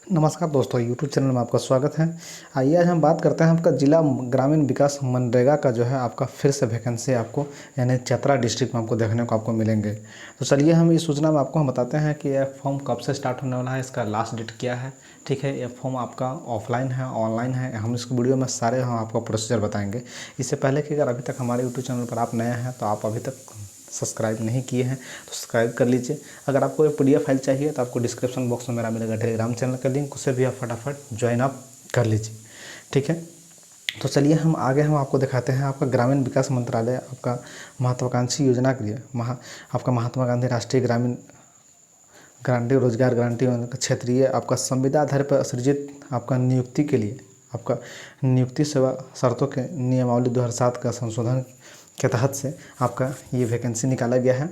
नमस्कार दोस्तों, YouTube channel में आपका स्वागत है। आइए आज हम बात करते हैं आपका जिला ग्रामीण विकास मनरेगा का जो है आपका फिर से वैकेंसी आपको यानी चतरा डिस्ट्रिक्ट में आपको देखने को आपको मिलेंगे। तो चलिए हम इस सूचना में आपको हम बताते हैं कि यह फॉर्म कब से स्टार्ट होने वाला है, इसका लास्ट डेट क्या है। ठीक है, यह फॉर्म आपका ऑफलाइन है ऑनलाइन है, हम इस वीडियो में सारे हम आपको प्रोसीजर बताएंगे। इससे पहले कि अगर अभी तक हमारे यूट्यूब चैनल पर आप नए हैं तो आप अभी तक सब्सक्राइब नहीं किए हैं तो सब्सक्राइब कर लीजिए। अगर आपको ये PDF फाइल चाहिए तो आपको डिस्क्रिप्शन बॉक्स में मेरा मिलेगा टेलीग्राम चैनल का लिंक, उसे भी आप फटाफट ज्वाइन आप कर लीजिए। ठीक है, तो चलिए हम आगे हम आपको दिखाते हैं आपका ग्रामीण विकास मंत्रालय आपका महत्वाकांक्षी योजना के लिए आपका महात्मा गांधी राष्ट्रीय ग्रामीण गारंटी रोजगार गारंटी क्षेत्रीय आपका संविदा आधार पर सृजित आपका नियुक्ति के लिए आपका नियुक्ति सेवा शर्तों के नियमावली 2007 का संशोधन के तहत से आपका ये वैकेंसी निकाला गया है।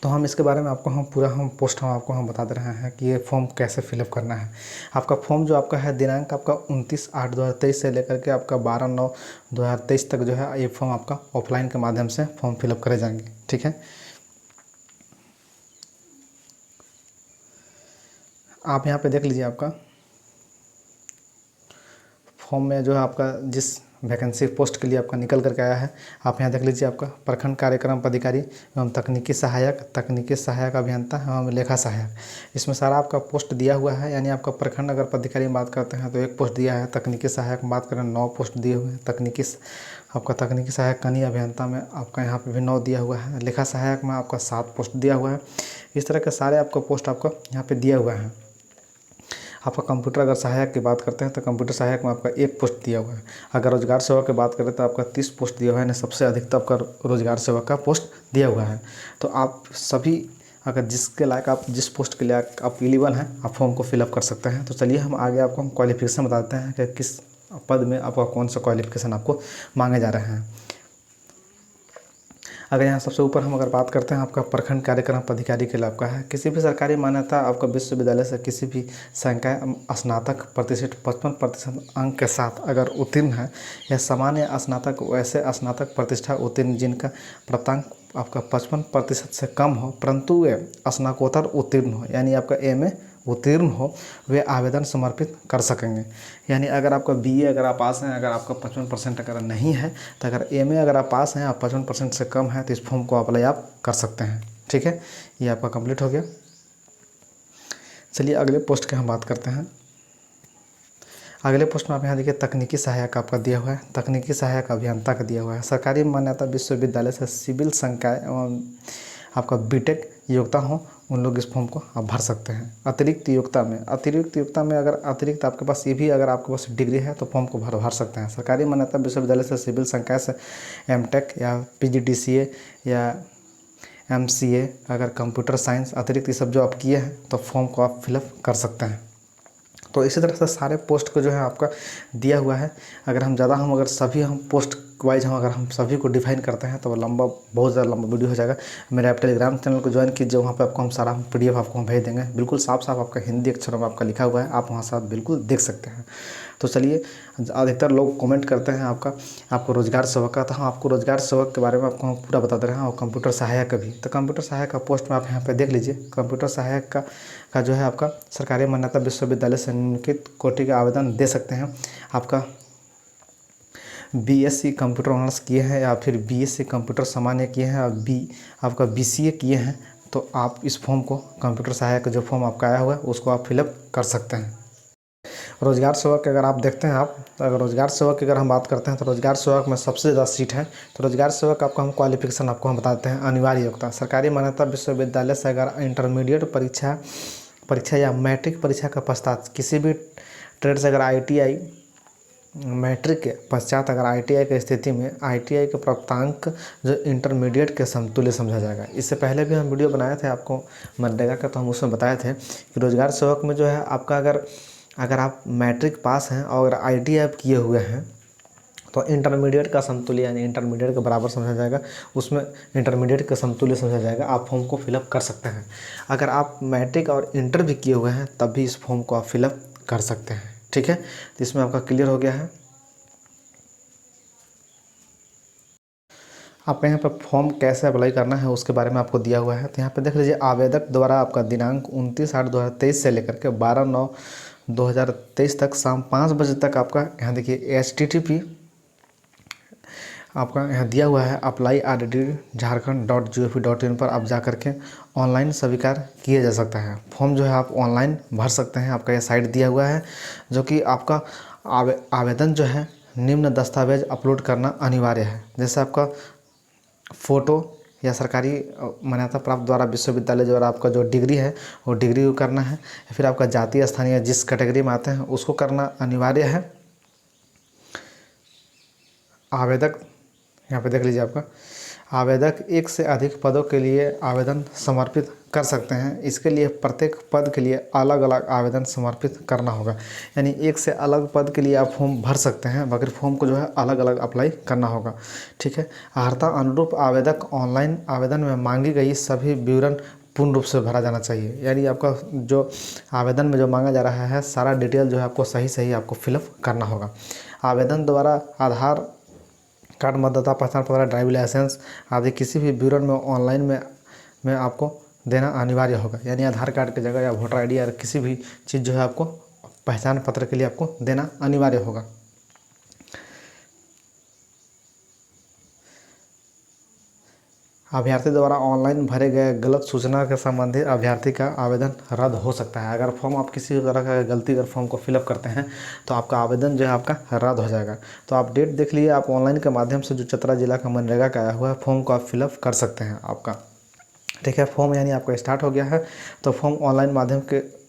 तो हम इसके बारे में आपको हम पोस्ट आपको हम बता दे रहे हैं कि ये फॉर्म कैसे फिलअप करना है। आपका फॉर्म जो आपका है दिनांक आपका 29/8/2023 से लेकर के आपका 12/9/2023 तक जो है ये फॉर्म आपका ऑफलाइन के माध्यम से फॉर्म फिलअप करे जाएंगे। ठीक है, आप यहाँ पे देख लीजिए आपका फॉर्म में जो है आपका जिस वैकेंसी पोस्ट के लिए आपका निकल करके आया है, आप यहाँ देख लीजिए आपका प्रखंड कार्यक्रम पदाधिकारी एवं तकनीकी सहायक अभियंता एवं लेखा सहायक, इसमें सारा आपका पोस्ट दिया हुआ है। यानी आपका प्रखंड अगर पदाधिकारी में बात करते हैं तो 1 पोस्ट दिया है, तकनीकी सहायक में बात करें 9 पोस्ट दिए हुए हैं, तकनीकी सहायक कनीय अभियंता में आपका यहाँ पे भी 9 दिया हुआ है, लेखा सहायक में आपका 7 पोस्ट दिया हुआ है। इस तरह के सारे आपका पोस्ट आपका यहाँ पे दिया हुआ है। आपका कंप्यूटर अगर सहायक की बात करते हैं तो कंप्यूटर सहायक में आपका 1 पोस्ट दिया हुआ है। अगर रोजगार सेवक की बात करें तो आपका 30 पोस्ट दिया हुआ है, सबसे अधिकतम आपका रोजगार सेवक का पोस्ट दिया हुआ है। तो आप सभी अगर जिसके लायक आप जिस पोस्ट के लिए आप एलिजिबल हैं आप फॉर्म को फिलअप कर सकते हैं। तो चलिए हम आगे आपको हम क्वालिफिकेशन बताते हैं कि किस पद में आपका कौन सा क्वालिफिकेशन आपको मांगे जा रहे हैं। अगर यहाँ सबसे ऊपर हम अगर बात करते हैं आपका प्रखंड कार्यक्रम पदाधिकारी के लिए आपका है किसी भी सरकारी मान्यता आपका विश्वविद्यालय से किसी भी संकाय स्नातक प्रतिशत 55% अंक के साथ अगर उत्तीर्ण है या सामान्य स्नातक वैसे स्नातक प्रतिष्ठा उत्तीर्ण जिनका प्राप्तांक आपका 55% से कम हो परंतु वे स्नातकोत्तर उत्तीर्ण हो यानी आपका MA उत्तीर्ण हो, वे आवेदन समर्पित कर सकेंगे। यानी अगर आपका BA अगर आप पास हैं, अगर आपका 55% अगर नहीं है तो अगर MA अगर आप पास हैं आप 55% से कम है तो इस फॉर्म को अप्लाई आप कर सकते हैं। ठीक है, ये आपका कंप्लीट हो गया। चलिए अगले पोस्ट की हम बात करते हैं। अगले पोस्ट में आप यहाँ देखिए तकनीकी सहायक आपका दिया हुआ है, तकनीकी सहायक अभियंता का दिया हुआ है। सरकारी मान्यता विश्वविद्यालय से सिविल संकाय एवं आपका BTech योग्यता हो उन लोग इस फॉर्म को आप भर सकते हैं। अतिरिक्त योग्यता में अगर अतिरिक्त आपके पास ये भी अगर आपके पास डिग्री है तो फॉर्म को भर सकते हैं। सरकारी मान्यता विश्वविद्यालय से सिविल संकाय से MTech या PGDCA या MCA अगर कंप्यूटर साइंस अतिरिक्त ये सब जो आप किए हैं तो फॉर्म को आप फिलअप कर सकते हैं। तो इसी तरह से सारे पोस्ट को जो है आपका दिया हुआ है। अगर सभी हम पोस्ट वाइज अगर हम सभी को डिफाइन करते हैं तो बहुत ज़्यादा लंबा वीडियो हो जाएगा। मेरे आप टेलीग्राम चैनल को ज्वाइन कीजिए, वहाँ पे आपको हम सारा PDF आपको हम भेज देंगे, बिल्कुल साफ साफ आपका हिंदी अक्षरों में आपका लिखा हुआ है, आप वहाँ से आप बिल्कुल देख सकते हैं। तो चलिए, अधिकतर लोग कमेंट करते हैं आपको रोजगार सेवक का, तो हम आपको रोजगार सेवक के बारे में आपको हम पूरा बता दे रहे हैं और कंप्यूटर सहायक का भी। तो कंप्यूटर सहायक का पोस्ट में आप यहाँ पे देख लीजिए। कंप्यूटर सहायक का जो है आपका सरकारी मान्यता विश्वविद्यालय से निम्नलिखित कोटि का आवेदन दे सकते हैं। आपका BSc कंप्यूटर ऑनर्स किए हैं या फिर BSc कंप्यूटर सामान्य किए हैं और आपका BCA किए हैं तो आप इस फॉर्म को कंप्यूटर सहायक जो फॉर्म आपका आया हुआ है उसको आप फिलअप कर सकते हैं। रोजगार सेवक अगर आप देखते हैं तो अगर रोजगार सेवक की अगर हम बात करते हैं तो रोजगार सेवक में सबसे ज़्यादा सीट है। तो रोजगार सेवक आपको हम क्वालिफिकेशन आपको हम बताते हैं। अनिवार्य योग्यता सरकारी मान्यता विश्वविद्यालय से अगर इंटरमीडिएट परीक्षा या मैट्रिक परीक्षा का पश्चात किसी भी ट्रेड से अगर ITI मैट्रिक के पश्चात अगर ITI की स्थिति में ITI के प्राप्तांक जो इंटरमीडिएट के समतुल्य समझा जाएगा। इससे पहले भी हम वीडियो बनाए थे आपको मनरेगा का, तो हम उसमें बताए थे कि रोजगार सेवक में जो है आपका अगर आप मैट्रिक पास हैं और ITI आप किए हुए हैं तो इंटरमीडिएट का समतुल्य यानी इंटरमीडिएट के बराबर समझा जाएगा, उसमें इंटरमीडिएट का समतुल्य समझा जाएगा, आप फॉर्म को फिलअप कर सकते हैं। अगर आप मैट्रिक और इंटर भी किए हुए हैं तब भी इस फॉर्म को आप फिलअप कर सकते हैं। ठीक है, तो इसमें आपका क्लियर हो गया है। आप यहाँ पर फॉर्म कैसे अप्लाई करना है उसके बारे में आपको दिया हुआ है। तो यहाँ पे देख लीजिए, आवेदक द्वारा आपका दिनांक 29/8/2023 से लेकर के 12/9 2023 तक शाम 5 बजे तक आपका यहाँ देखिए http आपका यहाँ दिया हुआ है apply@jharkhand.gov.in पर आप जा कर के ऑनलाइन स्वीकार किया जा सकता है। फॉर्म जो है आप ऑनलाइन भर सकते हैं। आपका ये साइट दिया हुआ है जो कि आपका आवेदन जो है निम्न दस्तावेज अपलोड करना अनिवार्य है। जैसे आपका फ़ोटो या सरकारी मान्यता प्राप्त द्वारा विश्वविद्यालय द्वारा आपका जो डिग्री है वो डिग्री को करना है, या फिर आपका जातीय स्थानीय जिस कैटेगरी में आते हैं उसको करना अनिवार्य है। आवेदक यहाँ पे देख लीजिए, आपका आवेदक एक से अधिक पदों के लिए आवेदन समर्पित कर सकते हैं। इसके लिए प्रत्येक पद के लिए अलग अलग आवेदन समर्पित करना होगा। यानी एक से अलग पद के लिए आप फॉर्म भर सकते हैं, मगर फॉर्म को जो है अलग अलग अप्लाई करना होगा। ठीक है। अर्हता अनुरूप आवेदक ऑनलाइन आवेदन में मांगी गई सभी विवरण पूर्ण रूप से भरा जाना चाहिए। यानी आपका जो आवेदन में जो मांगा जा रहा है सारा डिटेल जो है आपको सही आपको फिलअप करना होगा। आवेदन द्वारा आधार कार्ड, मतदाता पहचान पत्र, ड्राइविंग लाइसेंस आदि किसी भी विवरण में ऑनलाइन में आपको देना अनिवार्य होगा। यानी आधार कार्ड की जगह या वोटर आईडी या किसी भी चीज़ जो है आपको पहचान पत्र के लिए आपको देना अनिवार्य होगा। अभ्यर्थी द्वारा ऑनलाइन भरे गए गलत सूचना के संबंधित अभ्यर्थी का आवेदन रद्द हो सकता है। अगर फॉर्म आप किसी तरह का गलती अगर फॉर्म को फिलअप करते हैं तो आपका आवेदन जो है आपका रद्द हो जाएगा। तो आप डेट देख लिए, आप ऑनलाइन के माध्यम से जो चतरा जिला का मनरेगा का आया हुआ है फॉर्म को आप फिलअप कर सकते हैं आपका। ठीक है। फॉर्म यानी आपका स्टार्ट हो गया है, तो फॉर्म ऑनलाइन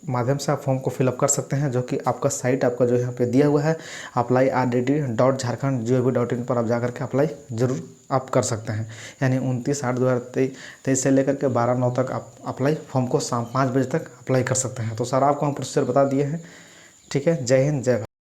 माध्यम से आप फॉर्म को फिलअप कर सकते हैं, जो कि आपका साइट आपका जो यहाँ पे दिया हुआ है apply@jharkhand.gov.in पर आप जा कर के अप्लाई ज़रूर आप कर सकते हैं। यानी 29/8/2023 से लेकर के 12/9 तक आप अप्लाई फॉर्म को शाम 5 बजे तक अप्लाई कर सकते हैं। तो सर आपको हम प्रोसीजर बता दिए हैं। ठीक है। जय हिंद, जय भारत।